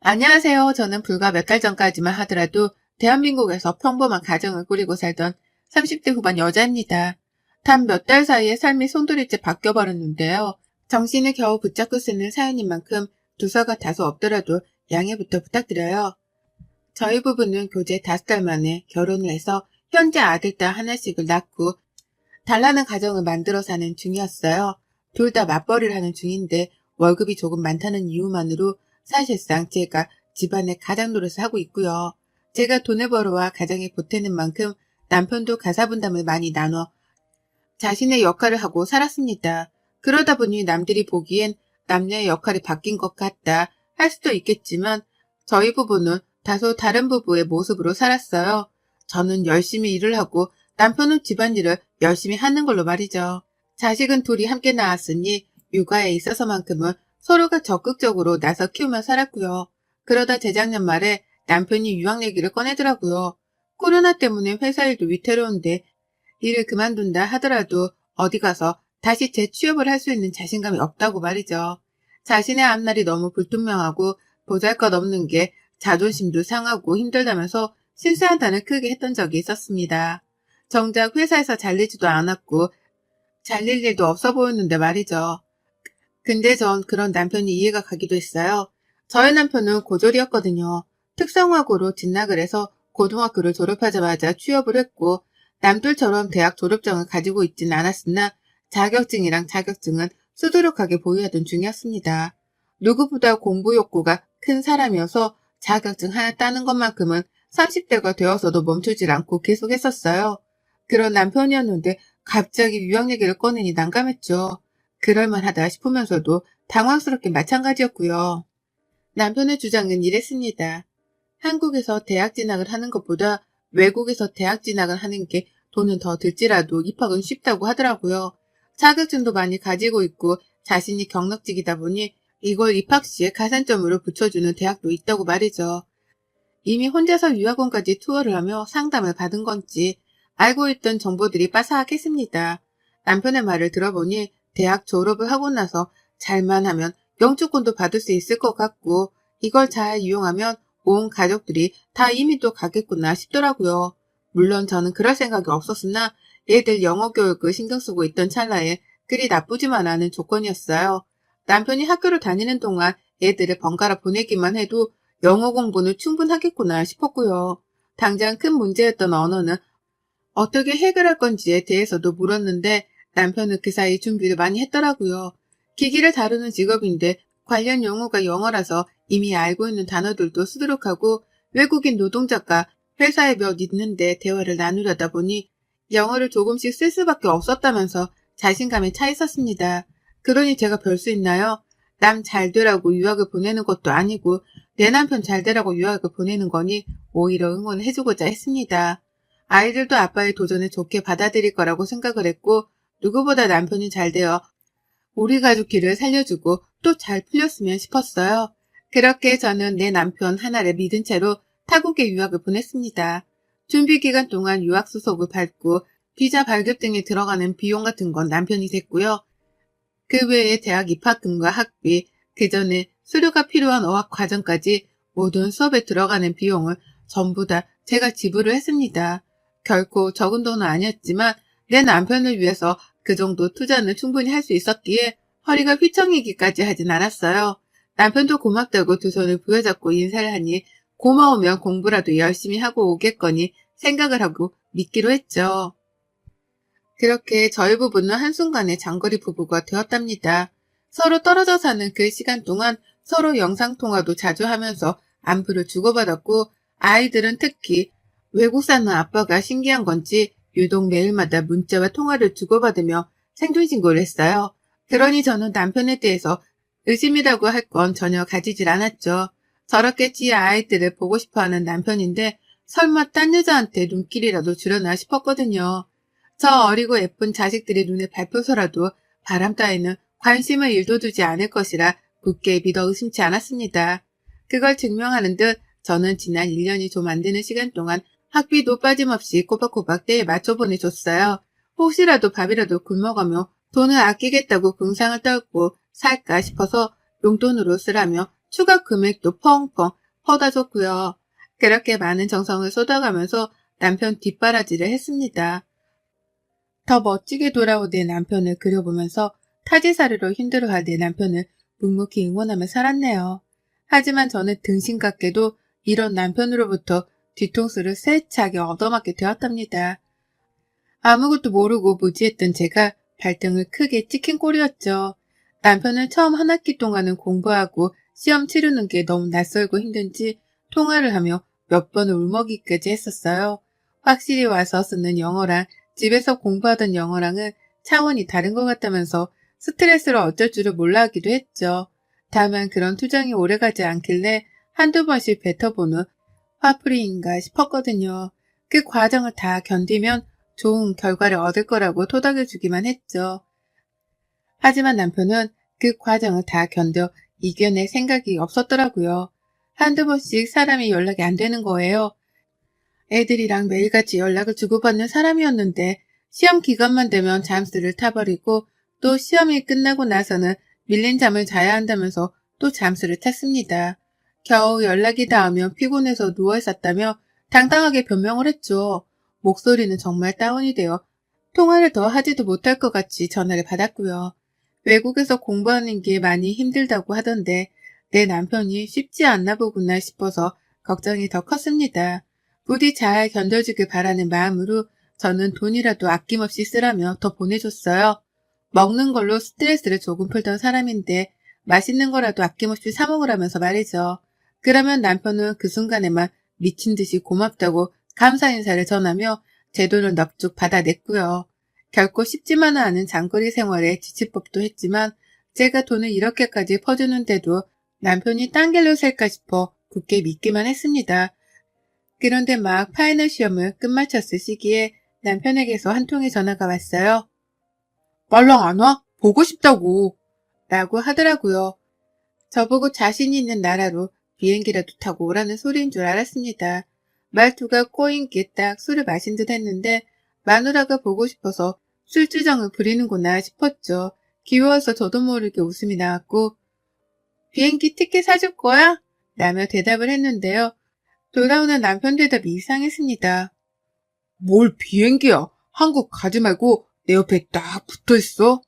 안녕하세요. 저는 불과 몇 달 전까지만 하더라도 대한민국에서 평범한 가정을 꾸리고 살던 30대 후반 여자입니다. 단 몇 달 사이에 삶이 송두리째 바뀌어버렸는데요. 정신을 겨우 붙잡고 쓰는 사연인 만큼 두서가 다소 없더라도 양해부터 부탁드려요. 저희 부부는 교제 5달 만에 결혼을 해서 현재 아들, 딸 하나씩을 낳고 달라는 가정을 만들어 사는 중이었어요. 둘 다 맞벌이를 하는 중인데 월급이 조금 많다는 이유만으로 사실상 제가 집안의 가장 노릇을 하고 있고요. 제가 돈을 벌어와 가정에 보태는 만큼 남편도 가사 분담을 많이 나눠 자신의 역할을 하고 살았습니다. 그러다 보니 남들이 보기엔 남녀의 역할이 바뀐 것 같다 할 수도 있겠지만 저희 부부는 다소 다른 부부의 모습으로 살았어요. 저는 열심히 일을 하고 남편은 집안일을 열심히 하는 걸로 말이죠. 자식은 둘이 함께 낳았으니 육아에 있어서만큼은 서로가 적극적으로 나서 키우며 살았고요. 그러다 재작년 말에 남편이 유학 얘기를 꺼내더라고요. 코로나 때문에 회사 일도 위태로운데 일을 그만둔다 하더라도 어디 가서 다시 재취업을 할 수 있는 자신감이 없다고 말이죠. 자신의 앞날이 너무 불투명하고 보잘것없는 게 자존심도 상하고 힘들다면서 실수한다는 크게 했던 적이 있었습니다. 정작 회사에서 잘리지도 않았고 잘릴 일도 없어 보였는데 말이죠. 근데 전 그런 남편이 이해가 가기도 했어요. 저희 남편은 고졸이었거든요. 특성화고로 진학을 해서 고등학교를 졸업하자마자 취업을 했고 남들처럼 대학 졸업장을 가지고 있진 않았으나 자격증이랑 자격증은 수두룩하게 보유하던 중이었습니다. 누구보다 공부 욕구가 큰 사람이어서 자격증 하나 따는 것만큼은 30대가 되어서도 멈추질 않고 계속했었어요. 그런 남편이었는데 갑자기 유학 얘기를 꺼내니 난감했죠. 그럴만하다 싶으면서도 당황스럽게 마찬가지였고요. 남편의 주장은 이랬습니다. 한국에서 대학 진학을 하는 것보다 외국에서 대학 진학을 하는 게 돈은 더 들지라도 입학은 쉽다고 하더라고요. 자격증도 많이 가지고 있고 자신이 경력직이다 보니 이걸 입학 시에 가산점으로 붙여주는 대학도 있다고 말이죠. 이미 혼자서 유학원까지 투어를 하며 상담을 받은 건지 알고 있던 정보들이 빠삭했습니다. 남편의 말을 들어보니 대학 졸업을 하고 나서 잘만 하면 영주권도 받을 수 있을 것 같고 이걸 잘 이용하면 온 가족들이 다 이미 또 가겠구나 싶더라고요. 물론 저는 그럴 생각이 없었으나 애들 영어 교육을 신경 쓰고 있던 찰나에 그리 나쁘지만 않은 조건이었어요. 남편이 학교를 다니는 동안 애들을 번갈아 보내기만 해도 영어 공부는 충분하겠구나 싶었고요. 당장 큰 문제였던 언어는 어떻게 해결할 건지에 대해서도 물었는데 남편은 그 사이 준비를 많이 했더라고요. 기기를 다루는 직업인데 관련 용어가 영어라서 이미 알고 있는 단어들도 수두룩하고 외국인 노동자가 회사에 몇 있는데 대화를 나누려다 보니 영어를 조금씩 쓸 수밖에 없었다면서 자신감에 차 있었습니다. 그러니 제가 별 수 있나요? 남 잘 되라고 유학을 보내는 것도 아니고 내 남편 잘 되라고 유학을 보내는 거니 오히려 응원을 해주고자 했습니다. 아이들도 아빠의 도전을 좋게 받아들일 거라고 생각을 했고 누구보다 남편이 잘 되어 우리 가족 길을 살려주고 또 잘 풀렸으면 싶었어요. 그렇게 저는 내 남편 하나를 믿은 채로 타국에 유학을 보냈습니다. 준비 기간 동안 유학 수속을 밟고 비자 발급 등에 들어가는 비용 같은 건 남편이 댔고요. 그 외에 대학 입학금과 학비, 그 전에 수료가 필요한 어학 과정까지 모든 수업에 들어가는 비용을 전부 다 제가 지불을 했습니다. 결코 적은 돈은 아니었지만 내 남편을 위해서 그 정도 투자는 충분히 할 수 있었기에 허리가 휘청이기까지 하진 않았어요. 남편도 고맙다고 두 손을 부여잡고 인사를 하니 고마우면 공부라도 열심히 하고 오겠거니 생각을 하고 믿기로 했죠. 그렇게 저희 부부는 한순간에 장거리 부부가 되었답니다. 서로 떨어져 사는 그 시간 동안 서로 영상통화도 자주 하면서 안부를 주고받았고 아이들은 특히 외국 사는 아빠가 신기한 건지 유독 매일마다 문자와 통화를 주고받으며 생존신고를 했어요. 그러니 저는 남편에 대해서 의심이라고 할 건 전혀 가지질 않았죠. 저렇게 지 아이들을 보고 싶어하는 남편인데 설마 딴 여자한테 눈길이라도 주려나 싶었거든요. 저 어리고 예쁜 자식들이 눈에 밟혀서라도 바람 따위는 관심을 일도 두지 않을 것이라 굳게 믿어 의심치 않았습니다. 그걸 증명하는 듯 저는 지난 1년이 좀 안 되는 시간 동안 학비도 빠짐없이 꼬박꼬박 때에 맞춰 보내줬어요. 혹시라도 밥이라도 굶어가며 돈을 아끼겠다고 궁상을 떨고 살까 싶어서 용돈으로 쓰라며 추가 금액도 펑펑 퍼다 줬고요. 그렇게 많은 정성을 쏟아가면서 남편 뒷바라지를 했습니다. 더 멋지게 돌아온 내 남편을 그려보면서 타지사르로 힘들어할 내 남편을 묵묵히 응원하며 살았네요. 하지만 저는 등신같게도 이런 남편으로부터 뒤통수를 세차게 얻어맞게 되었답니다. 아무것도 모르고 무지했던 제가 발등을 크게 찍힌 꼴이었죠. 남편은 처음 한 학기 동안은 공부하고 시험 치르는 게 너무 낯설고 힘든지 통화를 하며 몇 번을 울먹이까지 했었어요. 확실히 와서 쓰는 영어랑 집에서 공부하던 영어랑은 차원이 다른 것 같다면서 스트레스를 어쩔 줄을 몰라 하기도 했죠. 다만 그런 투정이 오래가지 않길래 한두 번씩 뱉어보는 화풀이인가 싶었거든요. 그 과정을 다 견디면 좋은 결과를 얻을 거라고 토닥여주기만 했죠. 하지만 남편은 그 과정을 다 견뎌 이겨낼 생각이 없었더라고요. 한두 번씩 사람이 연락이 안 되는 거예요. 애들이랑 매일같이 연락을 주고받는 사람이었는데 시험 기간만 되면 잠수를 타버리고 또 시험이 끝나고 나서는 밀린 잠을 자야 한다면서 또 잠수를 탔습니다. 겨우 연락이 닿으면 피곤해서 누워있었다며 당당하게 변명을 했죠. 목소리는 정말 다운이 되어 통화를 더 하지도 못할 것 같이 전화를 받았고요. 외국에서 공부하는 게 많이 힘들다고 하던데 내 남편이 쉽지 않나 보구나 싶어서 걱정이 더 컸습니다. 부디 잘 견뎌주길 바라는 마음으로 저는 돈이라도 아낌없이 쓰라며 더 보내줬어요. 먹는 걸로 스트레스를 조금 풀던 사람인데 맛있는 거라도 아낌없이 사 먹으라면서 말이죠. 그러면 남편은 그 순간에만 미친 듯이 고맙다고 감사 인사를 전하며 제 돈을 넙죽 받아냈고요. 결코 쉽지만은 않은 장거리 생활에 지칠 법도 했지만 제가 돈을 이렇게까지 퍼주는데도 남편이 딴 길로 셀까 싶어 굳게 믿기만 했습니다. 그런데 막 파이널 시험을 끝마쳤을 시기에 남편에게서 한 통의 전화가 왔어요. 말랑 안 와? 보고 싶다고. 라고 하더라고요. 저보고 자신 있는 나라로 비행기라도 타고 오라는 소리인 줄 알았습니다. 말투가 꼬인 게 딱 술을 마신 듯 했는데 마누라가 보고 싶어서 술주정을 부리는구나 싶었죠. 귀여워서 저도 모르게 웃음이 나왔고 비행기 티켓 사줄 거야? 라며 대답을 했는데요. 돌아오는 남편 대답이 이상했습니다. 뭘 비행기야? 한국 가지 말고 내 옆에 딱 붙어있어?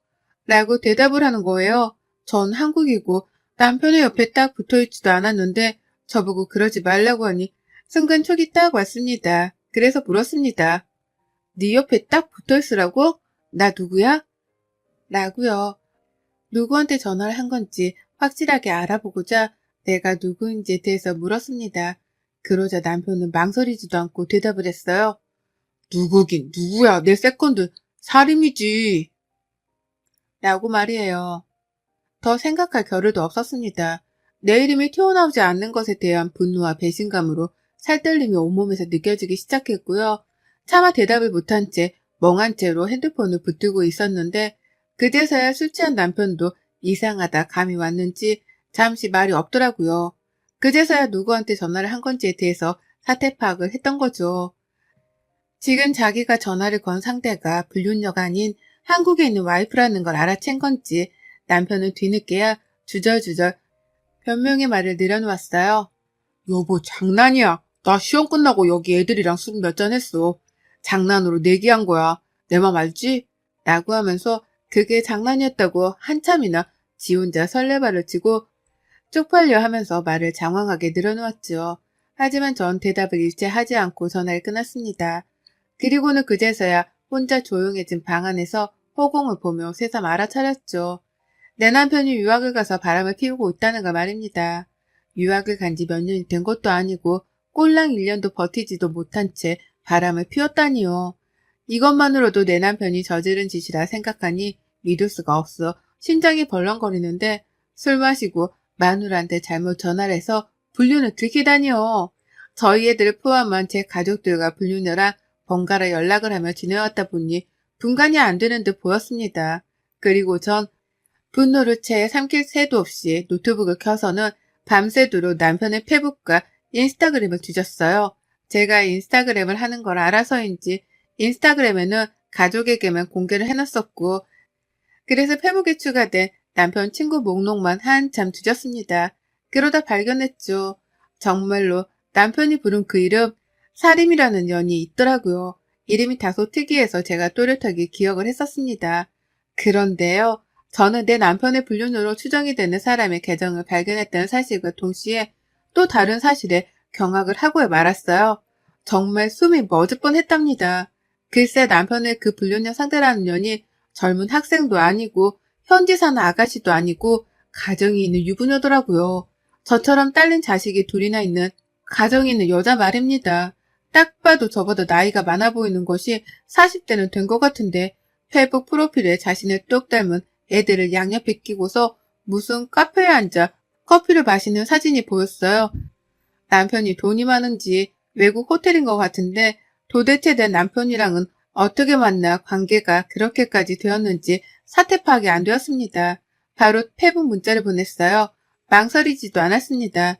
라고 대답을 하는 거예요. 전 한국이고 남편의 옆에 딱 붙어있지도 않았는데 저보고 그러지 말라고 하니 순간 촉이 딱 왔습니다. 그래서 물었습니다. 네 옆에 딱 붙어있으라고? 나 누구야? 라고요. 누구한테 전화를 한 건지 확실하게 알아보고자 내가 누구인지에 대해서 물었습니다. 그러자 남편은 망설이지도 않고 대답을 했어요. 누구긴 누구야? 내 세컨드 살인이지. 라고 말이에요. 더 생각할 겨를도 없었습니다. 내 이름이 튀어나오지 않는 것에 대한 분노와 배신감으로 살떨림이 온몸에서 느껴지기 시작했고요. 차마 대답을 못한 채 멍한 채로 핸드폰을 붙들고 있었는데 그제서야 술 취한 남편도 이상하다 감이 왔는지 잠시 말이 없더라고요. 그제서야 누구한테 전화를 한 건지에 대해서 사태 파악을 했던 거죠. 지금 자기가 전화를 건 상대가 불륜녀가 아닌 한국에 있는 와이프라는 걸 알아챈 건지 남편은 뒤늦게야 주절주절 변명의 말을 늘어놓았어요. 여보 장난이야. 나 시험 끝나고 여기 애들이랑 술 몇 잔 했어. 장난으로 내기한 거야. 내 맘 알지? 라고 하면서 그게 장난이었다고 한참이나 지 혼자 설레발을 치고 쪽팔려 하면서 말을 장황하게 늘어놓았죠. 하지만 전 대답을 일체 하지 않고 전화를 끊었습니다. 그리고는 그제서야 혼자 조용해진 방 안에서 허공을 보며 새삼 알아차렸죠. 내 남편이 유학을 가서 바람을 피우고 있다는 걸 말입니다. 유학을 간 지 몇 년이 된 것도 아니고 꼴랑 1년도 버티지도 못한 채 바람을 피웠다니요. 이것만으로도 내 남편이 저지른 짓이라 생각하니 믿을 수가 없어 심장이 벌렁거리는데 술 마시고 마누라한테 잘못 전화를 해서 불륜을 들키다니요. 저희 애들을 포함한 제 가족들과 불륜녀랑 번갈아 연락을 하며 지내왔다 보니 분간이 안 되는 듯 보였습니다. 그리고 전 분노를 채 삼킬 새도 없이 노트북을 켜서는 밤새도록 남편의 페북과 인스타그램을 뒤졌어요. 제가 인스타그램을 하는 걸 알아서인지 인스타그램에는 가족에게만 공개를 해놨었고 그래서 페북에 추가된 남편 친구 목록만 한참 뒤졌습니다. 그러다 발견했죠. 정말로 남편이 부른 그 이름 사림이라는 년이 있더라고요. 이름이 다소 특이해서 제가 또렷하게 기억을 했었습니다. 그런데요. 저는 내 남편의 불륜으로 추정이 되는 사람의 계정을 발견했다는 사실과 동시에 또 다른 사실에 경악을 하고 말았어요. 정말 숨이 멎을 뻔했답니다. 글쎄 남편의 그 불륜녀 상대라는 년이 젊은 학생도 아니고 현지 사는 아가씨도 아니고 가정이 있는 유부녀더라고요. 저처럼 딸린 자식이 둘이나 있는 가정이 있는 여자 말입니다. 딱 봐도 저보다 나이가 많아 보이는 것이 40대는 된 것 같은데 페이북 프로필에 자신을 똑 닮은 애들을 양옆에 끼고서 무슨 카페에 앉아 커피를 마시는 사진이 보였어요. 남편이 돈이 많은지 외국 호텔인 것 같은데 도대체 내 남편이랑은 어떻게 만나 관계가 그렇게까지 되었는지 사태 파악이 안 되었습니다. 바로 페북 문자를 보냈어요. 망설이지도 않았습니다.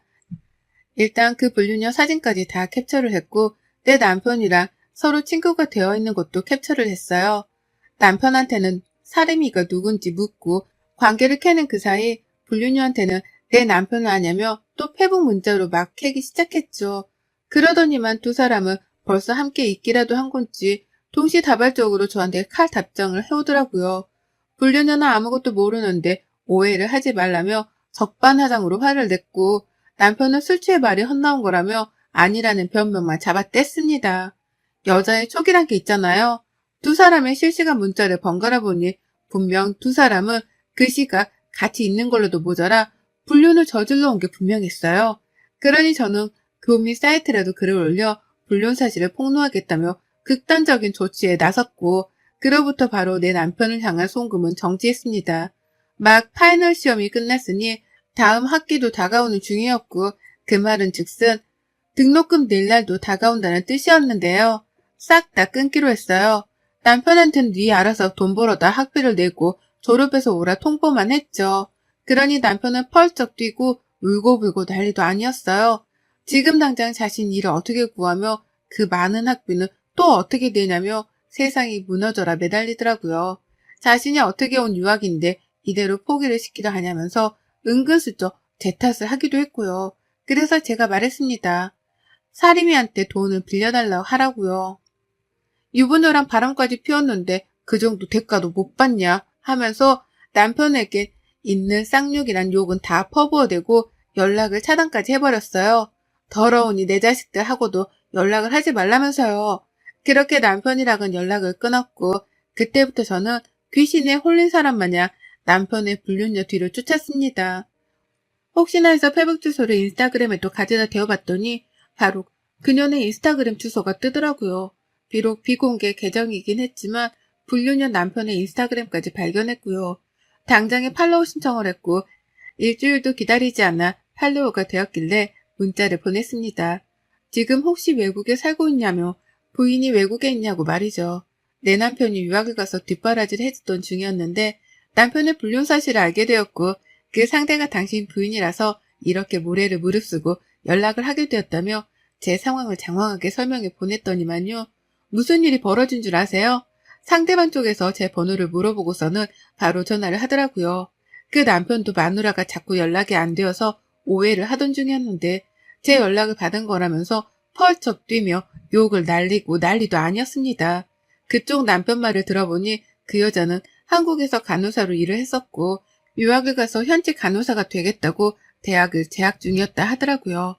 일단 그 불륜녀 사진까지 다 캡처를 했고 내 남편이랑 서로 친구가 되어 있는 것도 캡처를 했어요. 남편한테는 사림이가 누군지 묻고 관계를 캐는 그 사이 불륜녀한테는 내 남편은 아냐며 또 페북 문자로 막 캐기 시작했죠. 그러더니만 두 사람은 벌써 함께 있기라도 한 건지 동시다발적으로 저한테 칼 답장을 해오더라고요. 불륜녀는 아무것도 모르는데 오해를 하지 말라며 적반하장으로 화를 냈고 남편은 술 취해 말이 헛나온 거라며 아니라는 변명만 잡아뗐습니다. 여자의 촉이란 게 있잖아요. 두 사람의 실시간 문자를 번갈아 보니 분명 두 사람은 그 시각 같이 있는 걸로도 모자라 불륜을 저질러 온 게 분명했어요. 그러니 저는 교미 사이트라도 글을 올려 불륜 사실을 폭로하겠다며 극단적인 조치에 나섰고 그로부터 바로 내 남편을 향한 송금은 정지했습니다. 막 파이널 시험이 끝났으니 다음 학기도 다가오는 중이었고 그 말은 즉슨 등록금 낼 날도 다가온다는 뜻이었는데요. 싹 다 끊기로 했어요. 남편한테는 네 알아서 돈 벌어다 학비를 내고 졸업해서 오라 통보만 했죠. 그러니 남편은 펄쩍 뛰고 울고불고 난리도 아니었어요. 지금 당장 자신 일을 어떻게 구하며 그 많은 학비는 또 어떻게 내냐며 세상이 무너져라 매달리더라고요. 자신이 어떻게 온 유학인데 이대로 포기를 시키려 하냐면서 은근슬쩍 제 탓을 하기도 했고요. 그래서 제가 말했습니다. 사림이한테 돈을 빌려달라고 하라고요. 유부녀랑 바람까지 피웠는데 그 정도 대가도 못 받냐 하면서 남편에게 있는 쌍욕이란 욕은 다 퍼부어대고 연락을 차단까지 해버렸어요. 더러우니 내 자식들하고도 연락을 하지 말라면서요. 그렇게 남편이랑은 연락을 끊었고 그때부터 저는 귀신에 홀린 사람 마냥 남편의 불륜녀 뒤를 쫓았습니다. 혹시나 해서 페북 주소를 인스타그램에 또 가져다 대어봤더니 바로 그녀의 인스타그램 주소가 뜨더라고요. 비록 비공개 계정이긴 했지만 불륜녀 남편의 인스타그램까지 발견했고요. 당장에 팔로우 신청을 했고 일주일도 기다리지 않아 팔로워가 되었길래 문자를 보냈습니다. 지금 혹시 외국에 살고 있냐며 부인이 외국에 있냐고 말이죠. 내 남편이 유학을 가서 뒷바라지를 해주던 중이었는데 남편의 불륜 사실을 알게 되었고 그 상대가 당신 부인이라서 이렇게 모래를 무릅쓰고 연락을 하게 되었다며 제 상황을 장황하게 설명해 보냈더니만요. 무슨 일이 벌어진 줄 아세요? 상대방 쪽에서 제 번호를 물어보고서는 바로 전화를 하더라고요. 그 남편도 마누라가 자꾸 연락이 안 되어서 오해를 하던 중이었는데 제 연락을 받은 거라면서 펄쩍 뛰며 욕을 날리고 난리도 아니었습니다. 그쪽 남편 말을 들어보니 그 여자는 한국에서 간호사로 일을 했었고 유학을 가서 현지 간호사가 되겠다고 대학을 재학 중이었다 하더라고요.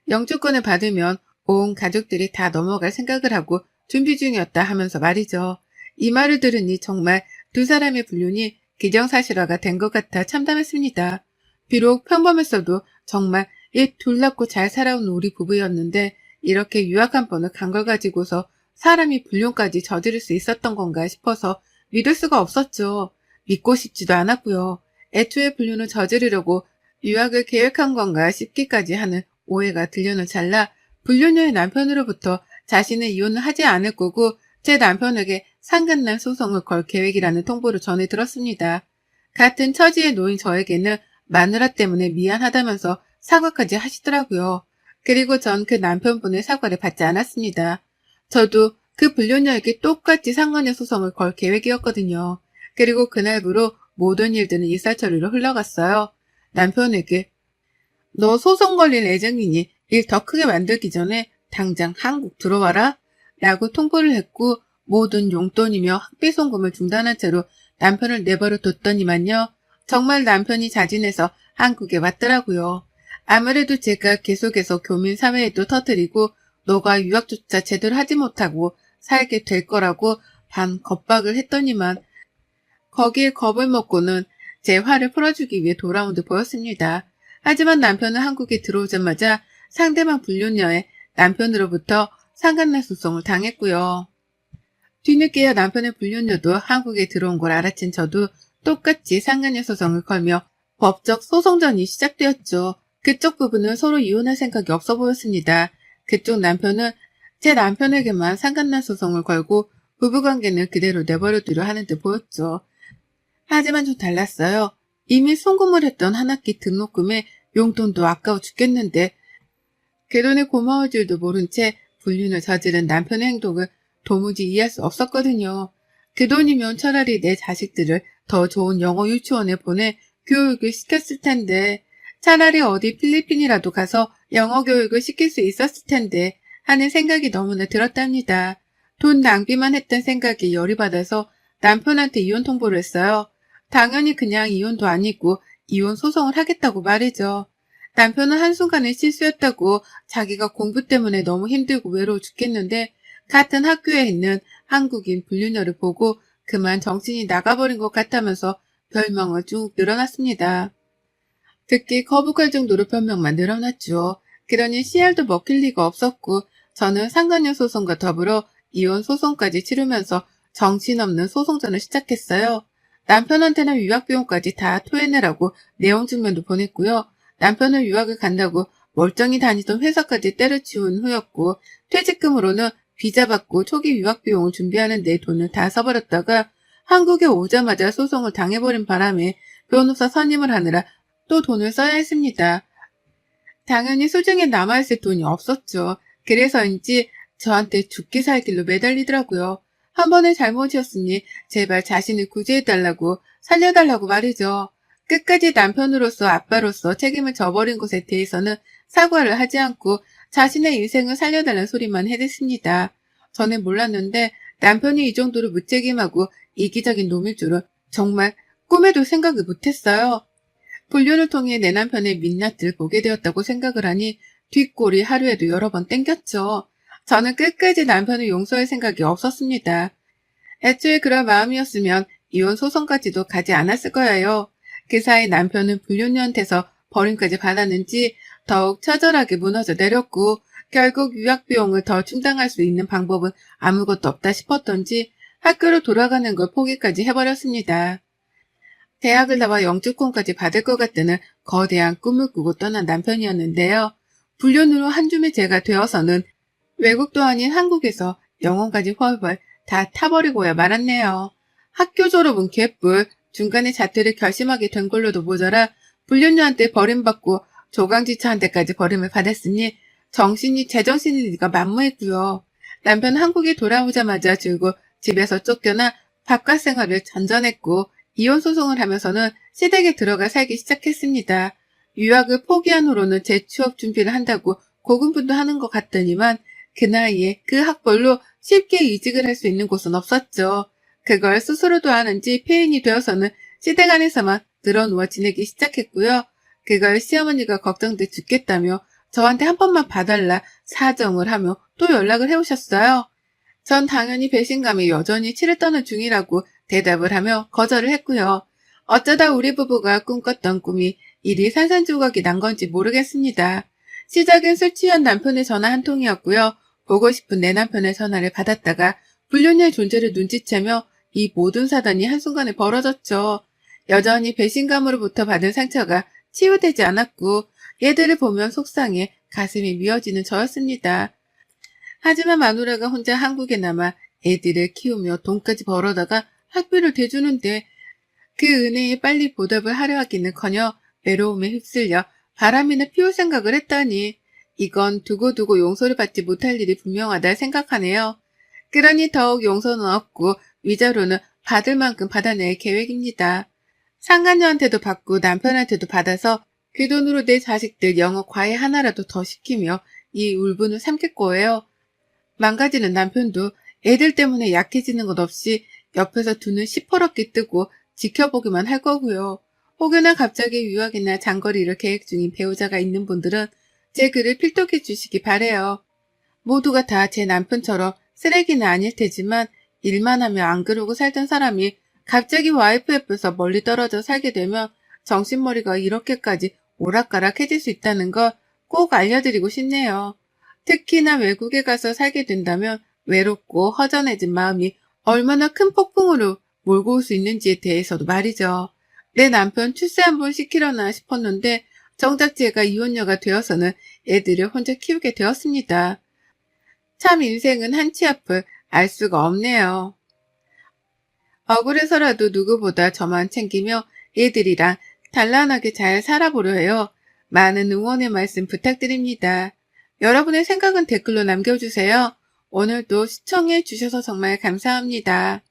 영주권을 받으면 온 가족들이 다 넘어갈 생각을 하고 준비 중이었다 하면서 말이죠. 이 말을 들으니 정말 두 사람의 불륜이 기정사실화가 된 것 같아 참담했습니다. 비록 평범했어도 정말 이 둘났고 잘 살아온 우리 부부였는데 이렇게 유학 한 번을 간 걸 가지고서 사람이 불륜까지 저지를 수 있었던 건가 싶어서 믿을 수가 없었죠. 믿고 싶지도 않았고요. 애초에 불륜을 저지르려고 유학을 계획한 건가 싶기까지 하는 오해가 들려는 찰나 불륜녀의 남편으로부터 자신은 이혼을 하지 않을 거고 제 남편에게 상간난 소송을 걸 계획이라는 통보를 전해 들었습니다. 같은 처지에 놓인 저에게는 마누라 때문에 미안하다면서 사과까지 하시더라고요. 그리고 전 그 남편분의 사과를 받지 않았습니다. 저도 그 불륜녀에게 똑같이 상간의 소송을 걸 계획이었거든요. 그리고 그날부로 모든 일들은 일사천리로 흘러갔어요. 남편에게 너 소송 걸릴 예정이니 일 더 크게 만들기 전에 당장 한국 들어와라 라고 통보를 했고 모든 용돈이며 학비 송금을 중단한 채로 남편을 내버려 뒀더니만요. 정말 남편이 자진해서 한국에 왔더라고요. 아무래도 제가 계속해서 교민 사회에도 터뜨리고 너가 유학조차 제대로 하지 못하고 살게 될 거라고 반 겁박을 했더니만 거기에 겁을 먹고는 제 화를 풀어주기 위해 돌아온 듯 보였습니다. 하지만 남편은 한국에 들어오자마자 상대방 불륜녀에 남편으로부터 상간날 소송을 당했고요. 뒤늦게야 남편의 불륜녀도 한국에 들어온 걸 알아챈 저도 똑같이 상간녀 소송을 걸며 법적 소송전이 시작되었죠. 그쪽 부부는 서로 이혼할 생각이 없어 보였습니다. 그쪽 남편은 제 남편에게만 상간날 소송을 걸고 부부관계는 그대로 내버려두려 하는 듯 보였죠. 하지만 좀 달랐어요. 이미 송금을 했던 한 학기 등록금에 용돈도 아까워 죽겠는데 그 돈에 고마울 줄도 모른 채 불륜을 저지른 남편의 행동을 도무지 이해할 수 없었거든요. 그 돈이면 차라리 내 자식들을 더 좋은 영어 유치원에 보내 교육을 시켰을 텐데 차라리 어디 필리핀이라도 가서 영어 교육을 시킬 수 있었을 텐데 하는 생각이 너무나 들었답니다. 돈 낭비만 했던 생각에 열이 받아서 남편한테 이혼 통보를 했어요. 당연히 그냥 이혼도 아니고 이혼 소송을 하겠다고 말이죠. 남편은 한순간의 실수였다고 자기가 공부 때문에 너무 힘들고 외로워 죽겠는데 같은 학교에 있는 한국인 불륜녀를 보고 그만 정신이 나가버린 것 같다면서 별명을 쭉 늘어났습니다. 듣기 거북할 정도로 변명만 늘어났죠. 그러니 씨알도 먹힐 리가 없었고 저는 상간녀 소송과 더불어 이혼 소송까지 치르면서 정신없는 소송전을 시작했어요. 남편한테는 유학비용까지 다 토해내라고 내용 증명도 보냈고요. 남편은 유학을 간다고 멀쩡히 다니던 회사까지 때려치운 후였고 퇴직금으로는 비자 받고 초기 유학비용을 준비하는 데 돈을 다 써버렸다가 한국에 오자마자 소송을 당해버린 바람에 변호사 선임을 하느라 또 돈을 써야 했습니다. 당연히 수중에 남아있을 돈이 없었죠. 그래서인지 저한테 죽기 살길로 매달리더라고요. 한 번의 잘못이었으니 제발 자신을 구제해달라고 살려달라고 말이죠. 끝까지 남편으로서 아빠로서 책임을 져버린 것에 대해서는 사과를 하지 않고 자신의 인생을 살려달라는 소리만 해댔습니다. 저는 몰랐는데 남편이 이 정도로 무책임하고 이기적인 놈일 줄은 정말 꿈에도 생각을 못했어요. 불륜을 통해 내 남편의 민낯을 보게 되었다고 생각을 하니 뒷골이 하루에도 여러 번 땡겼죠. 저는 끝까지 남편을 용서할 생각이 없었습니다. 애초에 그런 마음이었으면 이혼 소송까지도 가지 않았을 거예요. 그 사이 남편은 불륜녀한테서 버림까지 받았는지 더욱 처절하게 무너져 내렸고 결국 유학비용을 더 충당할 수 있는 방법은 아무것도 없다 싶었던지 학교로 돌아가는 걸 포기까지 해버렸습니다. 대학을 나와 영주권까지 받을 것 같다는 거대한 꿈을 꾸고 떠난 남편이었는데요. 불륜으로 한 줌의 죄가 되어서는 외국도 아닌 한국에서 영혼까지 훨훨 다 타버리고야 말았네요. 학교 졸업은 개뿔, 중간에 자퇴를 결심하게 된 걸로도 모자라 불륜녀한테 버림받고 조강지처한테까지 버림을 받았으니 정신이 제정신일 리가 만무했고요. 남편 한국에 돌아오자마자 줄곧 집에서 쫓겨나 바깥 생활을 전전했고 이혼 소송을 하면서는 시댁에 들어가 살기 시작했습니다. 유학을 포기한 후로는 재취업 준비를 한다고 고군분투하는 것 같더니만 그 나이에 그 학벌로 쉽게 이직을 할 수 있는 곳은 없었죠. 그걸 스스로도 아는지 폐인이 되어서는 시댁 안에서만 늘어누워 지내기 시작했고요. 그걸 시어머니가 걱정돼 죽겠다며 저한테 한 번만 봐달라 사정을 하며 또 연락을 해오셨어요. 전 당연히 배신감에 여전히 치를 떠는 중이라고 대답을 하며 거절을 했고요. 어쩌다 우리 부부가 꿈꿨던 꿈이 이리 산산조각이 난 건지 모르겠습니다. 시작은 술 취한 남편의 전화 한 통이었고요. 보고 싶은 내 남편의 전화를 받았다가 불륜녀의 존재를 눈치채며 이 모든 사단이 한순간에 벌어졌죠. 여전히 배신감으로부터 받은 상처가 치유되지 않았고 얘들을 보면 속상해 가슴이 미어지는 저였습니다. 하지만 마누라가 혼자 한국에 남아 애들을 키우며 돈까지 벌어다가 학비를 대주는데 그 은혜에 빨리 보답을 하려 하기는커녕 외로움에 휩쓸려 바람이나 피울 생각을 했다니 이건 두고두고 용서를 받지 못할 일이 분명하다 생각하네요. 그러니 더욱 용서는 없고 위자료는 받을 만큼 받아낼 계획입니다. 상간녀한테도 받고 남편한테도 받아서 그 돈으로 내 자식들 영어 과외 하나라도 더 시키며 이 울분을 삼킬 거예요. 망가지는 남편도 애들 때문에 약해지는 것 없이 옆에서 두 눈 시퍼렇게 뜨고 지켜보기만 할 거고요. 혹여나 갑자기 유학이나 장거리를 계획 중인 배우자가 있는 분들은 제 글을 필독해 주시기 바래요. 모두가 다 제 남편처럼 쓰레기는 아닐 테지만 일만 하며 안 그러고 살던 사람이 갑자기 와이프 옆에서 멀리 떨어져 살게 되면 정신머리가 이렇게까지 오락가락해질 수 있다는 걸 꼭 알려드리고 싶네요. 특히나 외국에 가서 살게 된다면 외롭고 허전해진 마음이 얼마나 큰 폭풍으로 몰고 올 수 있는지에 대해서도 말이죠. 내 남편 출세 한번 시키려나 싶었는데 정작 제가 이혼녀가 되어서는 애들을 혼자 키우게 되었습니다. 참 인생은 한치 앞을 알 수가 없네요. 억울해서라도 누구보다 저만 챙기며 애들이랑 단란하게 잘 살아보려 해요. 많은 응원의 말씀 부탁드립니다. 여러분의 생각은 댓글로 남겨주세요. 오늘도 시청해 주셔서 정말 감사합니다.